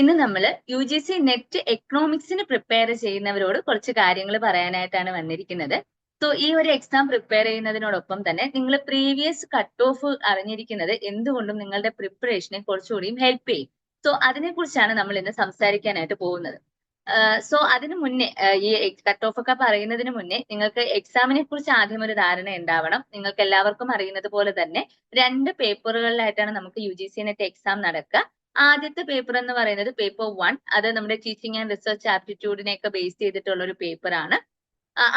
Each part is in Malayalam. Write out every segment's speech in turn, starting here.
ഇന്ന് നമ്മൾ UGC നെറ്റ് എക്കണോമിക്സിന് പ്രിപ്പയർ ചെയ്യുന്നവരോട് കുറച്ച് കാര്യങ്ങൾ പറയാനായിട്ടാണ് വന്നിരിക്കുന്നത്. സോ ഈ ഒരു എക്സാം പ്രിപ്പയർ ചെയ്യുന്നതിനോടൊപ്പം തന്നെ നിങ്ങൾ പ്രീവിയസ് കട്ട് ഓഫ് അറിഞ്ഞിരിക്കുന്നത് എന്തുകൊണ്ടും നിങ്ങളുടെ പ്രിപ്പറേഷനെ കുറച്ചുകൂടിയും ഹെൽപ്പ് ചെയ്യും. സോ അതിനെക്കുറിച്ചാണ് നമ്മൾ ഇന്ന് സംസാരിക്കാനായിട്ട് പോകുന്നത്. സോ അതിനു മുന്നേ ഈ കട്ട് ഓഫ് ഒക്കെ പറയുന്നതിന് മുന്നേ നിങ്ങൾക്ക് എക്സാമിനെ കുറിച്ച് ആദ്യം ഒരു ധാരണ ഉണ്ടാവണം. നിങ്ങൾക്ക് എല്ലാവർക്കും അറിയുന്നത് പോലെ തന്നെ 2 പേപ്പറുകളിലായിട്ടാണ് നമുക്ക് UGC നെറ്റ് എക്സാം നടക്കുക. ആദ്യത്തെ പേപ്പർ എന്ന് പറയുന്നത് പേപ്പർ 1. അത് നമ്മുടെ ടീച്ചിങ് ആൻഡ് റിസർച്ച് ആപ്റ്റിറ്റ്യൂഡിനെയൊക്കെ ബേസ് ചെയ്തിട്ടുള്ള ഒരു പേപ്പറാണ്.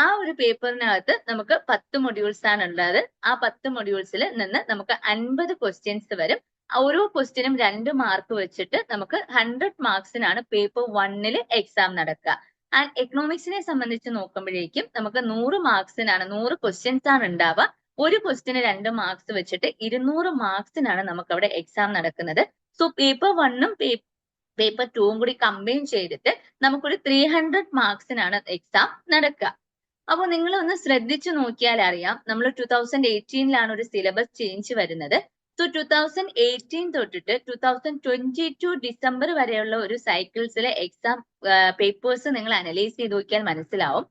ആ ഒരു പേപ്പറിനകത്ത് നമുക്ക് 10 മൊഡ്യൂൾസ് ആണ് ഉള്ളത്. ആ 10 മൊഡ്യൂൾസിൽ നിന്ന് നമുക്ക് 50 ക്വസ്റ്റ്യൻസ് വരും. ഓരോ ക്വസ്റ്റ്യനും 2 മാർക്ക് വെച്ചിട്ട് നമുക്ക് 100 മാർക്സിനാണ് പേപ്പർ 1 എക്സാം നടക്കുക. ആൻഡ് എക്കണോമിക്സിനെ സംബന്ധിച്ച് നോക്കുമ്പോഴേക്കും നമുക്ക് 100 മാർക്സിനാണ്, 100 ക്വസ്റ്റ്യൻസ് ആണ് ഉണ്ടാവുക. ഒരു ക്വസ്റ്റ്യന് 2 മാർക്സ് വെച്ചിട്ട് 200 മാർക്സിനാണ് നമുക്ക് അവിടെ എക്സാം നടക്കുന്നത്. സോ പേപ്പർ 1ഉം പേപ്പർ 2ഉം കൂടി കമ്പൈൻ ചെയ്തിട്ട് നമുക്കൊരു 300 മാർക്സിനാണ് എക്സാം നടക്കുക. അപ്പോൾ നിങ്ങൾ ഒന്ന് ശ്രദ്ധിച്ചു നോക്കിയാൽ അറിയാം, നമ്മൾ 2018 ഒരു സിലബസ് ചേഞ്ച് വരുന്നത്. സോ 2018 തൊട്ടിട്ട് 2022 ഡിസംബർ വരെയുള്ള ഒരു സൈക്കിൾസിലെ എക്സാം പേപ്പേഴ്സ് നിങ്ങൾ അനലൈസ് ചെയ്ത് നോക്കിയാൽ മനസ്സിലാവും.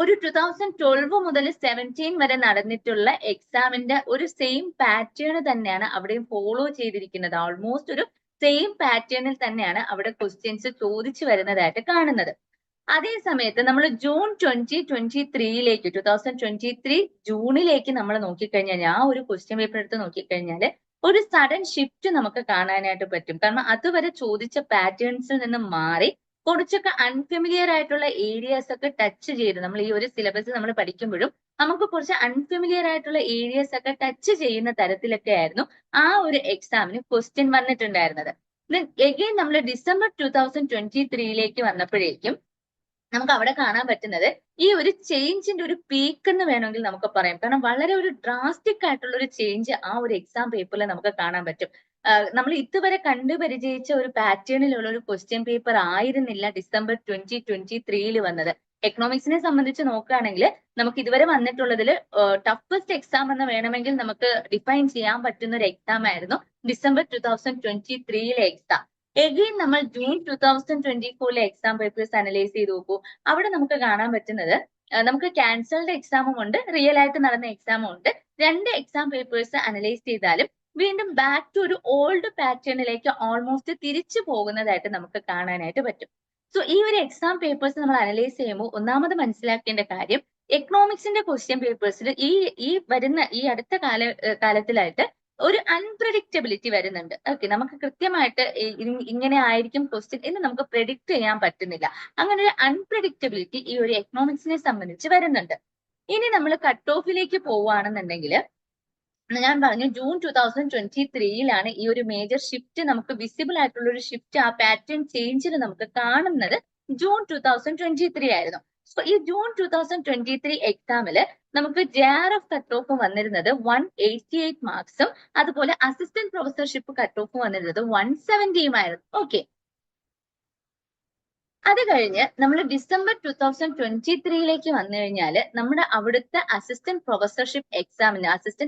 ഒരു 2012 മുതൽ 17 വരെ നടന്നിട്ടുള്ള എക്സാമിന്റെ ഒരു സെയിം പാറ്റേൺ തന്നെയാണ് അവിടെയും ഫോളോ ചെയ്തിരിക്കുന്നത്. ഓൾമോസ്റ്റ് ഒരു സെയിം പാറ്റേണിൽ തന്നെയാണ് അവിടെ ക്വസ്റ്റ്യൻസ് ചോദിച്ചു വരുന്നതായിട്ട് കാണുന്നത്. അതേ സമയത്ത് നമ്മൾ ജൂൺ 2023 ജൂണിലേക്ക് നമ്മൾ നോക്കിക്കഴിഞ്ഞാൽ, ഞാൻ ഒരു ക്വസ്റ്റ്യൻ പേപ്പർ എടുത്ത് നോക്കിക്കഴിഞ്ഞാൽ ഒരു സഡൻ ഷിഫ്റ്റ് നമുക്ക് കാണാനായിട്ട് പറ്റും. കാരണം അതുവരെ ചോദിച്ച പാറ്റേൺസിൽ നിന്ന് മാറി കുറച്ചൊക്കെ അൺഫെമിലിയർ ആയിട്ടുള്ള ഏരിയാസ് ഒക്കെ ടച്ച് ചെയ്ത്, നമ്മൾ ഈ ഒരു സിലബസ് നമ്മൾ പഠിക്കുമ്പോഴും നമുക്ക് കുറച്ച് അൺഫെമിലിയർ ആയിട്ടുള്ള ഏരിയാസ് ഒക്കെ ടച്ച് ചെയ്യുന്ന തരത്തിലൊക്കെ ആയിരുന്നു ആ ഒരു എക്സാമിന് ക്വസ്റ്റ്യൻ വന്നിട്ടുണ്ടായിരുന്നത്. എഗെയിൻ നമ്മൾ ഡിസംബർ 2023 വന്നപ്പോഴേക്കും നമുക്ക് അവിടെ കാണാൻ പറ്റുന്നത് ഈ ഒരു ചേഞ്ചിന്റെ ഒരു പീക്ക് എന്ന് വേണമെങ്കിൽ നമുക്ക് പറയാം. കാരണം വളരെ ഒരു ഡ്രാസ്റ്റിക് ആയിട്ടുള്ള ഒരു ചേഞ്ച് ആ ഒരു എക്സാം പേപ്പറിൽ നമുക്ക് കാണാൻ പറ്റും. നമ്മൾ ഇതുവരെ കണ്ടു പരിചയിച്ച ഒരു പാറ്റേണിലുള്ള ഒരു ക്വസ്റ്റ്യൻ പേപ്പർ ആയിരുന്നില്ല ഡിസംബർ 2023 വന്നത്. എക്കണോമിക്സിനെ സംബന്ധിച്ച് നോക്കുകയാണെങ്കിൽ നമുക്ക് ഇതുവരെ വന്നിട്ടുള്ളതിൽ ടഫസ്റ്റ് എക്സാം എന്ന് വേണമെങ്കിൽ നമുക്ക് ഡിഫൈൻ ചെയ്യാൻ പറ്റുന്ന ഒരു എക്സാം ആയിരുന്നു ഡിസംബർ 2023 എക്സാം. എഗെയിൻ നമ്മൾ ജൂൺ 2024 എക്സാം പേപ്പേഴ്സ് അനലൈസ് ചെയ്ത് നോക്കൂ. അവിടെ നമുക്ക് കാണാൻ പറ്റുന്നത് നമുക്ക് ക്യാൻസൽഡ് എക്സാമും ഉണ്ട്, റിയൽ ആയിട്ട് നടന്ന എക്സാമും ഉണ്ട്. 2 എക്സാം പേപ്പേഴ്സ് അനലൈസ് ചെയ്താലും വീണ്ടും ബാക്ക് ടു ഒരു ഓൾഡ് പാറ്റേണിലേക്ക് ഓൾമോസ്റ്റ് തിരിച്ചു പോകുന്നതായിട്ട് നമുക്ക് കാണാനായിട്ട് പറ്റും. സോ ഈ ഒരു എക്സാം പേപ്പേഴ്സ് നമ്മൾ അനലൈസ് ചെയ്യുമ്പോൾ ഒന്നാമത് മനസ്സിലാക്കേണ്ട കാര്യം, എക്കണോമിക്സിന്റെ ക്വസ്റ്റ്യൻ പേപ്പേഴ്സിൽ ഈ വരുന്ന ഈ അടുത്ത കാലത്തിലായിട്ട് ഒരു അൺപ്രഡിക്റ്റബിലിറ്റി വരുന്നുണ്ട്. ഓക്കെ, നമുക്ക് കൃത്യമായിട്ട് ഇങ്ങനെ ആയിരിക്കും ക്വസ്റ്റ്യൻ എന്ന് നമുക്ക് പ്രെഡിക്റ്റ് ചെയ്യാൻ പറ്റുന്നില്ല. അങ്ങനെ ഒരു അൺപ്രഡിക്റ്റബിലിറ്റി ഈ ഒരു എക്കണോമിക്സിനെ സംബന്ധിച്ച് വരുന്നുണ്ട്. ഇനി നമ്മൾ കട്ട് ഓഫിലേക്ക് പോവുകയാണെന്നുണ്ടെങ്കിൽ, ഞാൻ പറഞ്ഞു ജൂൺ 2023 ഈ ഒരു മേജർ ഷിഫ്റ്റ് നമുക്ക് വിസിബിൾ ആയിട്ടുള്ള ഒരു ഷിഫ്റ്റ്, ആ പാറ്റേൺ ചേഞ്ചിൽ നമുക്ക് കാണുന്നത് ജൂൺ 2023 ആയിരുന്നു. സോ ഈ ജൂൺ 2023 എക്സാമില് നമുക്ക് JRF കട്ട് ഓഫ് വന്നിരുന്നത് 188 മാർക്സും അതുപോലെ അസിസ്റ്റന്റ് പ്രൊഫസർഷിപ്പ് കട്ട് ഓഫ് വന്നിരുന്നത് 170 ആയിരുന്നു. ഓക്കെ, അത് കഴിഞ്ഞ് നമ്മൾ ഡിസംബർ 2023 വന്നു കഴിഞ്ഞാൽ നമ്മുടെ അവിടുത്തെ അസിസ്റ്റന്റ്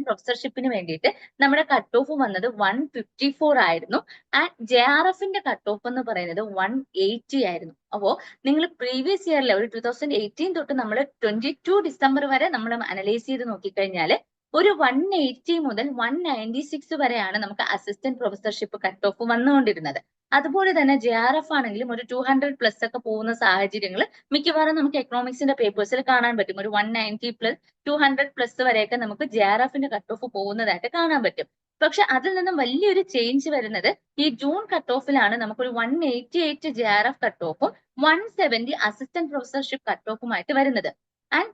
പ്രൊഫസർഷിപ്പിന് വേണ്ടിയിട്ട് നമ്മുടെ കട്ട് ഓഫ് വന്നത് 154 ആയിരുന്നു. ആൻഡ് JRFന്റെ കട്ട് ഓഫ് എന്ന് പറയുന്നത് 180 ആയിരുന്നു. അപ്പോ നിങ്ങൾ പ്രീവിയസ് ഇയറിലെ ഒരു 2018 തൊട്ട് നമ്മൾ 22 ഡിസംബർ വരെ നമ്മൾ അനലൈസ് ചെയ്ത് നോക്കിക്കഴിഞ്ഞാൽ ഒരു 180 മുതൽ 196 വരെയാണ് നമുക്ക് അസിസ്റ്റന്റ് പ്രൊഫസർഷിപ്പ് കട്ട് ഓഫ് വന്നുകൊണ്ടിരുന്നത്. അതുപോലെ തന്നെ JRF ആണെങ്കിലും ഒരു 200+ ഒക്കെ പോകുന്ന സാഹചര്യങ്ങൾ മിക്കവാറും നമുക്ക് എക്കണോമിക്സിന്റെ പേപ്പേഴ്സിൽ കാണാൻ പറ്റും. ഒരു 190+, 200+ വരെയൊക്കെ നമുക്ക് JRFന്റെ കട്ട് ഓഫ് പോകുന്നതായിട്ട് കാണാൻ പറ്റും. പക്ഷെ അതിൽ നിന്നും വലിയൊരു ചേഞ്ച് വരുന്നത് ഈ ജൂൺ കട്ട് ഓഫിലാണ്. നമുക്കൊരു 188 JRF കട്ട് ഓഫും 170 അസിസ്റ്റന്റ് പ്രൊഫസർഷിപ്പ് കട്ട് ഓഫുമായിട്ട് വരുന്നത്. ആൻഡ്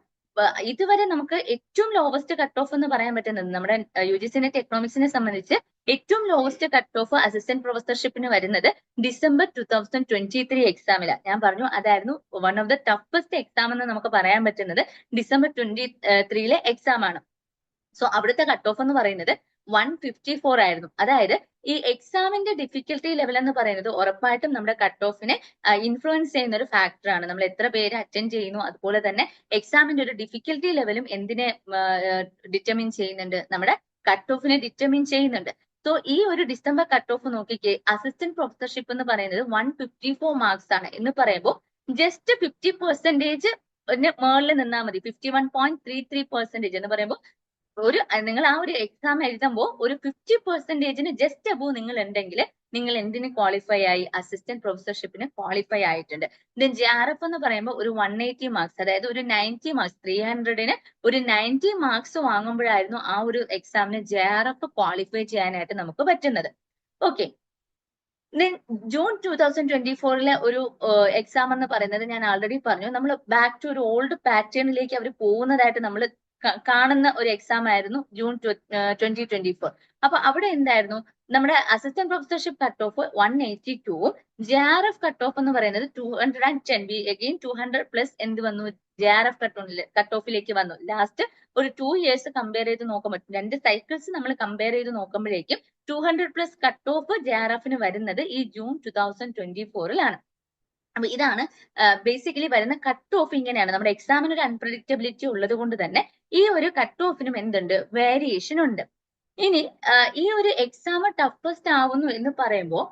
ഇതുവരെ നമുക്ക് ഏറ്റവും ലോവസ്റ്റ് കട്ട് ഓഫ് എന്ന് പറയാൻ പറ്റുന്നത് നമ്മുടെ UGC നെറ്റ് എക്കണോമിക്സിനെ സംബന്ധിച്ച് ഏറ്റവും ലോവസ്റ്റ് കട്ട് ഓഫ് അസിസ്റ്റന്റ് പ്രൊഫസർഷിപ്പിന് വരുന്നത് ഡിസംബർ 2023 എക്സാമിലാണ്. ഞാൻ പറഞ്ഞു അതായിരുന്നു one of the toughest exam എന്ന് നമുക്ക് പറയാൻ പറ്റുന്നത് ഡിസംബർ 2023 എക്സാം ആണ്. സോ അവിടുത്തെ കട്ട് ഓഫ് എന്ന് പറയുന്നത് 154 ആയിരുന്നു. അതായത് ഈ എക്സാമിന്റെ ഡിഫിക്കൽട്ടി ലെവൽ എന്ന് പറയുന്നത് ഉറപ്പായിട്ടും നമ്മുടെ കട്ട് ഓഫിനെ ഇൻഫ്ലുവൻസ് ചെയ്യുന്ന ഒരു ഫാക്ടറാണ്. നമ്മൾ എത്ര പേര് അറ്റൻഡ് ചെയ്യുന്നു, അതുപോലെ തന്നെ എക്സാമിന്റെ ഒരു ഡിഫിക്കൽട്ടി ലെവലും എന്തിനെ ഡിറ്റർമിൻ ചെയ്യുന്നുണ്ട്, നമ്മുടെ കട്ട് ഓഫിനെ ഡിറ്റർമിൻ ചെയ്യുന്നുണ്ട്. സോ ഈ ഒരു ഡിസംബർ കട്ട് ഓഫ് നോക്കിക്കേ, അസിസ്റ്റന്റ് പ്രൊഫസർഷിപ്പ് എന്ന് പറയുന്നത് 154 മാർക്സ് ആണ് എന്ന് പറയുമ്പോൾ ജസ്റ്റ് 50% മേളിൽ നിന്നാൽ മതി. 51.33% എന്ന് പറയുമ്പോൾ നിങ്ങൾ ആ ഒരു എക്സാം എഴുതുമ്പോൾ ഒരു 50% ജസ്റ്റ് അബോവ് നിങ്ങൾ ഉണ്ടെങ്കിൽ നിങ്ങൾ എന്തിന് ക്വാളിഫൈ ആയി? അസിസ്റ്റന്റ് പ്രൊഫസർഷിപ്പിന് ക്വാളിഫൈ ആയിട്ടുണ്ട്. ദെൻ JRF എന്ന് പറയുമ്പോൾ ഒരു 180 മാർക്സ്, അതായത് ഒരു 90 മാർക്സ്, 300ന് ഒരു 90 മാർക്സ് വാങ്ങുമ്പോഴായിരുന്നു ആ ഒരു എക്സാമിന് JRF ക്വാളിഫൈ ചെയ്യാനായിട്ട് നമുക്ക് പറ്റുന്നത്. ഓക്കെ, ദെൻ ജൂൺ 2024 ഒരു എക്സാം എന്ന് പറയുന്നത് ഞാൻ ആൾറെഡി പറഞ്ഞു, നമ്മൾ ബാക്ക് ടു ഒരു ഓൾഡ് പാറ്റേണിലേക്ക് അവർ പോകുന്നതായിട്ട് നമ്മൾ കാണുന്ന ഒരു എക്സാം ആയിരുന്നു ജൂൺ 2024. അപ്പൊ അവിടെ എന്തായിരുന്നു, നമ്മുടെ assistant professorship cut off 182, JRF cut off എന്ന് പറയുന്നത് 210. അഗെയിൻ 200+ എന്ത് വന്നു, JRF കട്ട് ഓഫിലേക്ക് വന്നു. ലാസ്റ്റ് ഒരു 2 years കമ്പയർ ചെയ്ത് നോക്കുമ്പോൾ, 2 സൈക്കിൾസ് നമ്മൾ കമ്പയർ ചെയ്ത് നോക്കുമ്പോഴേക്കും 200+ കട്ട് ഓഫ് JRFന് വരുന്നത് ഈ ജൂൺ 2024 അപ്പൊ ഇതാണ് ബേസിക്കലി വരുന്ന കട്ട് ഓഫ്. ഇങ്ങനെയാണ് നമ്മുടെ എക്സാമിന് ഒരു അൺപ്രഡിക്റ്റബിലിറ്റി ഉള്ളത് കൊണ്ട് തന്നെ ഈ ഒരു കട്ട് ഓഫിനും എന്തുണ്ട്, വേരിയേഷൻ ഉണ്ട്. ഇനി ഈ ഒരു എക്സാം ടഫസ്റ്റ് ആവുന്നു എന്ന് പറയുമ്പോൾ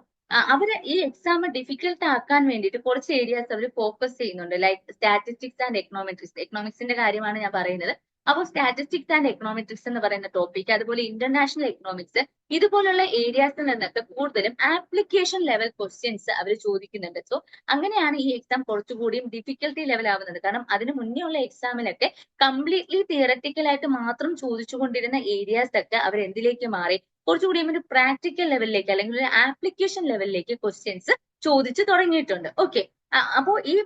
അവര് ഈ എക്സാം ഡിഫിക്കൽട്ട് ആക്കാൻ വേണ്ടിയിട്ട് കുറച്ച് ഏരിയാസ് അവർ ഫോക്കസ് ചെയ്യുന്നുണ്ട്. Like statistics and econometrics. എക്കണോമിക്സിന്റെ കാര്യമാണ് ഞാൻ പറയുന്നത്. അപ്പോൾ സ്റ്റാറ്റിസ്റ്റിക്സ് ആൻഡ് എക്കണോമെട്രിക്സ് എന്ന് പറയുന്ന ടോപ്പിക്, അതുപോലെ ഇന്റർനാഷണൽ എക്കണോമിക്സ്, ഇതുപോലുള്ള ഏരിയാസിൽ നിന്നൊക്കെ കൂടുതലും ആപ്ലിക്കേഷൻ ലെവൽ ക്വസ്റ്റ്യൻസ് അവർ ചോദിക്കുന്നുണ്ട്. സോ അങ്ങനെയാണ് ഈ എക്സാം കുറച്ചുകൂടിയും ഡിഫിക്കൽട്ടി ലെവൽ ആവുന്നത്. കാരണം അതിന് മുന്നേ ഉള്ള എക്സാമിലൊക്കെ കംപ്ലീറ്റ്ലി തിയററ്റിക്കൽ ആയിട്ട് മാത്രം ചോദിച്ചുകൊണ്ടിരുന്ന ഏരിയാസ് ഒക്കെ അവർ എന്തിലേക്ക് മാറി, കുറച്ചുകൂടി ഒരു പ്രാക്ടിക്കൽ ലെവലിലേക്ക് അല്ലെങ്കിൽ ഒരു ആപ്ലിക്കേഷൻ ലെവലിലേക്ക് ക്വസ്റ്റ്യൻസ് ചോദിച്ചു തുടങ്ങിയിട്ടുണ്ട്. ഓക്കെ, അപ്പോ ഈ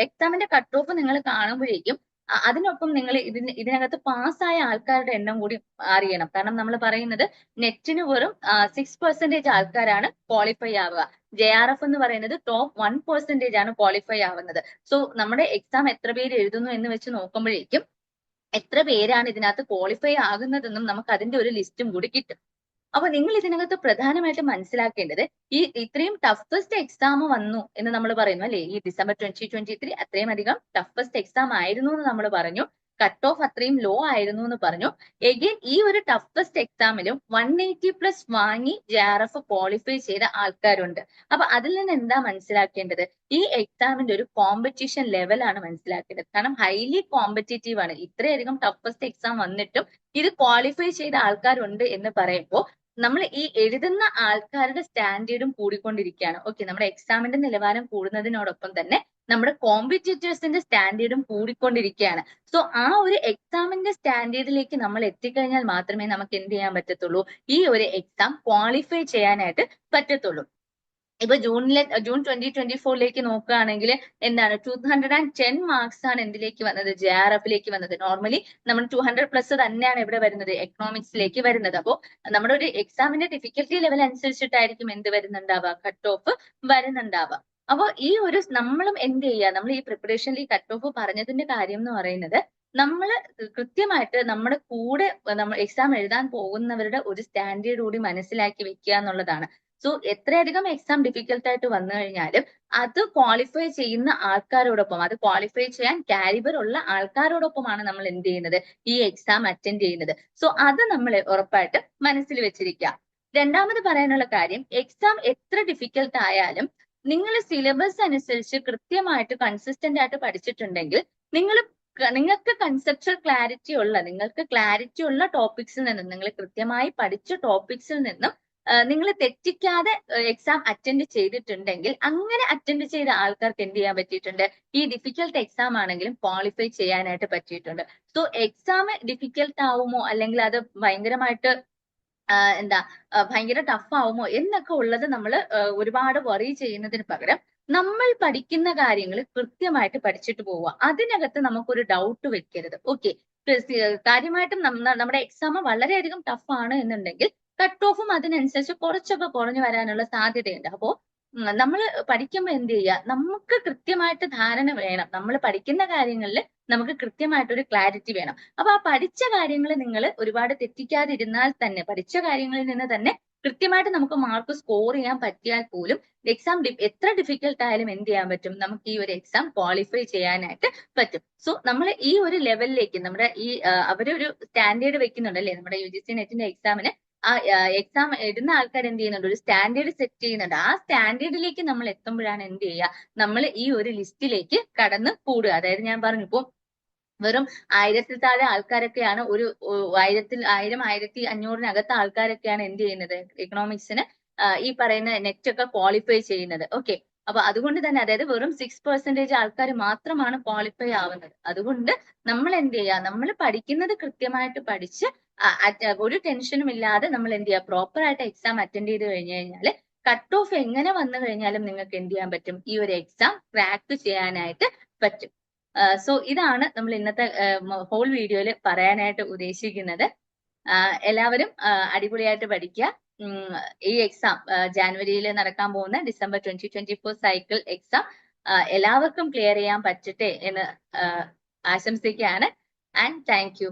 എക്സാമിന്റെ കട്ട് ഓഫ് നിങ്ങൾ കാണുമ്പോഴേക്കും അതിനൊപ്പം നിങ്ങൾ ഇതിനകത്ത് പാസ്സായ ആൾക്കാരുടെ എണ്ണം കൂടി അറിയണം. കാരണം നമ്മൾ പറയുന്നത് നെറ്റിന് വെറും 6% ആൾക്കാരാണ് ക്വാളിഫൈ ആവുക. JRF എന്ന് പറയുന്നത് ടോപ്പ് 1% ആണ് ക്വാളിഫൈ ആവുന്നത്. സോ നമ്മുടെ എക്സാം എത്ര പേര് എഴുതുന്നു എന്ന് വെച്ച് നോക്കുമ്പോഴേക്കും എത്ര പേരാണ് ഇതിനകത്ത് ക്വാളിഫൈ ആകുന്നതെന്നും നമുക്ക് അതിന്റെ ഒരു ലിസ്റ്റും കൂടി കിട്ടും. അപ്പൊ നിങ്ങൾ ഇതിനകത്ത് പ്രധാനമായിട്ടും മനസ്സിലാക്കേണ്ടത്, ഈ ഇത്രയും ടഫസ്റ്റ് എക്സാം വന്നു എന്ന് നമ്മൾ പറയുന്നു അല്ലെ, ഈ ഡിസംബർ 2023 അത്രയും അധികം ടഫസ്റ്റ് എക്സാം ആയിരുന്നു എന്ന് നമ്മൾ പറഞ്ഞു. കട്ട് ഓഫ് അത്രയും ലോ ആയിരുന്നു എന്ന് പറഞ്ഞു. എഗെയിൻ ഈ ഒരു ടഫസ്റ്റ് എക്സാമിലും 180+ വാങ്ങി JRF ക്വാളിഫൈ ചെയ്ത ആൾക്കാരുണ്ട്. അപ്പൊ അതിൽ നിന്ന് എന്താ മനസ്സിലാക്കേണ്ടത്, ഈ എക്സാമിന്റെ ഒരു കോമ്പറ്റീഷൻ ലെവലാണ് മനസ്സിലാക്കേണ്ടത്. കാരണം ഹൈലി കോമ്പറ്റേറ്റീവ് ആണ്. ഇത്രയധികം ടഫസ്റ്റ് എക്സാം വന്നിട്ടും ഇത് ക്വാളിഫൈ ചെയ്ത ആൾക്കാരുണ്ട് എന്ന് പറയുമ്പോൾ നമ്മൾ ഈ എഴുതുന്ന ആൾക്കാരുടെ സ്റ്റാൻഡേർഡും കൂടിക്കൊണ്ടിരിക്കുകയാണ്. ഓക്കെ, നമ്മുടെ എക്സാമിന്റെ നിലവാരം കൂടുന്നതിനോടൊപ്പം തന്നെ നമ്മുടെ കോമ്പറ്റീറ്റേഴ്സിന്റെ സ്റ്റാൻഡേർഡും കൂടിക്കൊണ്ടിരിക്കുകയാണ്. സോ ആ ഒരു എക്സാമിന്റെ സ്റ്റാൻഡേർഡിലേക്ക് നമ്മൾ എത്തിക്കഴിഞ്ഞാൽ മാത്രമേ നമുക്ക് എന്ത് ചെയ്യാൻ പറ്റത്തുള്ളൂ, ഈ ഒരു എക്സാം ക്വാളിഫൈ ചെയ്യാനായിട്ട് പറ്റത്തുള്ളൂ. ഇപ്പൊ ജൂൺ 2024 നോക്കുകയാണെങ്കിൽ എന്താണ്, 210 മാർക്സ് ആണ് എന്തിലേക്ക് വന്നത്, JRFലേക്ക് വന്നത്. നോർമലി നമ്മൾ 200+ തന്നെയാണ് ഇവിടെ വരുന്നത്, എക്കണോമിക്സിലേക്ക് വരുന്നത്. അപ്പോൾ നമ്മുടെ ഒരു എക്സാമിന്റെ ഡിഫിക്കൽട്ടി ലെവൽ അനുസരിച്ചിട്ടായിരിക്കും എന്ത് വരുന്നുണ്ടാവുക, കട്ട് ഓഫ് വരുന്നുണ്ടാവുക. അപ്പൊ ഈ ഒരു നമ്മളും എന്ത് ചെയ്യുക, നമ്മൾ ഈ പ്രിപ്പറേഷനിൽ ഈ കട്ട് ഓഫ് പറഞ്ഞതിന്റെ കാര്യം എന്ന് പറയുന്നത്, നമ്മൾ കൃത്യമായിട്ട് നമ്മുടെ കൂടെ നമ്മൾ എക്സാം എഴുതാൻ പോകുന്നവരുടെ ഒരു സ്റ്റാൻഡേർഡ് കൂടി മനസ്സിലാക്കി വെക്കുക എന്നുള്ളതാണ്. സോ എത്രയധികം എക്സാം ഡിഫിക്കൽട്ട് ആയിട്ട് വന്നു കഴിഞ്ഞാലും അത് ക്വാളിഫൈ ചെയ്യുന്ന ആൾക്കാരോടൊപ്പം, അത് ക്വാളിഫൈ ചെയ്യാൻ കാലിബർ ഉള്ള ആൾക്കാരോടൊപ്പമാണ് നമ്മൾ എന്ത് ചെയ്യുന്നത്, ഈ എക്സാം അറ്റൻഡ് ചെയ്യുന്നത്. സോ അത് നമ്മൾ ഉറപ്പായിട്ട് മനസ്സിൽ വെച്ചിരിക്കുക. രണ്ടാമത് പറയാനുള്ള കാര്യം, എക്സാം എത്ര ഡിഫിക്കൽട്ട് ആയാലും നിങ്ങൾ സിലബസ് അനുസരിച്ച് കൃത്യമായിട്ട് കൺസിസ്റ്റന്റ് ആയിട്ട് പഠിച്ചിട്ടുണ്ടെങ്കിൽ നിങ്ങൾക്ക് കൺസെപ്ച്വൽ ക്ലാരിറ്റി ഉള്ള ടോപ്പിക്സിൽ നിന്നും, നിങ്ങൾ കൃത്യമായി പഠിച്ച ടോപ്പിക്സിൽ നിന്നും നിങ്ങൾ തെറ്റിക്കാതെ എക്സാം അറ്റൻഡ് ചെയ്തിട്ടുണ്ടെങ്കിൽ, അങ്ങനെ അറ്റൻഡ് ചെയ്ത ആൾക്കാർക്ക് എന്ത് ചെയ്യാൻ പറ്റിയിട്ടുണ്ട്, ഈ ഡിഫിക്കൽട്ട് എക്സാം ആണെങ്കിലും ക്വാളിഫൈ ചെയ്യാനായിട്ട് പറ്റിയിട്ടുണ്ട്. സോ എക്സാം ഡിഫിക്കൽട്ട് ആവുമോ, അല്ലെങ്കിൽ അത് ഭയങ്കരമായിട്ട് ഭയങ്കര ടഫ് ആവുമോ എന്നൊക്കെ ഉള്ളത് നമ്മൾ ഒരുപാട് വറി ചെയ്യുന്നതിന് പകരം നമ്മൾ പഠിക്കുന്ന കാര്യങ്ങൾ കൃത്യമായിട്ട് പഠിച്ചിട്ട് പോവുക. അതിനകത്ത് നമുക്കൊരു ഡൗട്ട് വെക്കരുത്. ഓക്കെ, കാര്യമായിട്ടും നമ്മുടെ എക്സാം വളരെയധികം ടഫ് ആണ് എന്നുണ്ടെങ്കിൽ കട്ട് ഓഫും അതിനനുസരിച്ച് കുറച്ചൊക്കെ കുറഞ്ഞു വരാനുള്ള സാധ്യതയുണ്ട്. അപ്പോ നമ്മൾ പഠിക്കുമ്പോൾ എന്ത് ചെയ്യുക, നമുക്ക് കൃത്യമായിട്ട് ധാരണ വേണം. നമ്മൾ പഠിക്കുന്ന കാര്യങ്ങളിൽ നമുക്ക് കൃത്യമായിട്ടൊരു ക്ലാരിറ്റി വേണം. അപ്പൊ ആ പഠിച്ച കാര്യങ്ങൾ നിങ്ങൾ ഒരുപാട് തെറ്റിക്കാതിരുന്നാൽ തന്നെ, പഠിച്ച കാര്യങ്ങളിൽ നിന്ന് തന്നെ കൃത്യമായിട്ട് നമുക്ക് മാർക്ക് സ്കോർ ചെയ്യാൻ പറ്റിയാൽ പോലും എക്സാം എത്ര ഡിഫിക്കൽട്ട് ആയാലും എന്ത് ചെയ്യാൻ പറ്റും, നമുക്ക് ഈ ഒരു എക്സാം ക്വാളിഫൈ ചെയ്യാനായിട്ട് പറ്റും. സോ നമ്മൾ ഈ ഒരു ലെവലിലേക്ക്, നമ്മുടെ ഈ അവരൊരു സ്റ്റാൻഡേർഡ് വെക്കുന്നുണ്ട് അല്ലേ, നമ്മുടെ UGC നെറ്റിന്റെ എക്സാമിന് ആ എക്സാം ഇടുന്ന ആൾക്കാർ എന്ത് ചെയ്യുന്നുണ്ട്, ഒരു സ്റ്റാൻഡേർഡ് സെറ്റ് ചെയ്യുന്നുണ്ട്. ആ സ്റ്റാൻഡേർഡിലേക്ക് നമ്മൾ എത്തുമ്പോഴാണ് എന്ത് ചെയ്യുക, നമ്മൾ ഈ ഒരു ലിസ്റ്റിലേക്ക് കടന്ന് കൂടുക. അതായത് ഞാൻ പറഞ്ഞു ഇപ്പൊ വെറും 1000-ൽ താഴെ ആൾക്കാരൊക്കെയാണ്, ഒരു 1000-1500-നകത്ത് ആൾക്കാരൊക്കെയാണ് എന്ത് ചെയ്യുന്നത്, എക്കണോമിക്സിന് ഈ പറയുന്ന നെറ്റ് ഒക്കെ ക്വാളിഫൈ ചെയ്യുന്നത്. ഓക്കെ, അപ്പൊ അതുകൊണ്ട് തന്നെ അതായത് വെറും 6% ആൾക്കാർ മാത്രമാണ് ക്വാളിഫൈ ആവുന്നത്. അതുകൊണ്ട് നമ്മൾ എന്ത് ചെയ്യുക, നമ്മൾ പഠിക്കുന്നത് കൃത്യമായിട്ട് പഠിച്ച് ഒരു ടെൻഷനും ഇല്ലാതെ നമ്മൾ എന്ത് ചെയ്യുക, പ്രോപ്പർ ആയിട്ട് എക്സാം അറ്റൻഡ് ചെയ്ത് കഴിഞ്ഞു കഴിഞ്ഞാൽ കട്ട് ഓഫ് എങ്ങനെ വന്നു കഴിഞ്ഞാലും നിങ്ങൾക്ക് എന്ത് ചെയ്യാൻ പറ്റും, ഈ ഒരു എക്സാം ക്രാക്ക് ചെയ്യാനായിട്ട് പറ്റും. സോ ഇതാണ് നമ്മൾ ഇന്നത്തെ ഹോൾ വീഡിയോയിൽ പറയാനായിട്ട് ഉദ്ദേശിക്കുന്നത്. എല്ലാവരും അടിപൊളിയായിട്ട് പഠിക്കുക. ഈ എക്സാം ജാനുവരിയിൽ നടക്കാൻ പോകുന്ന ഡിസംബർ 2024 സൈക്കിൾ എക്സാം എല്ലാവർക്കും ക്ലിയർ ചെയ്യാൻ പറ്റട്ടെ എന്ന് ആശംസിക്കുകയാണ്. And thank you.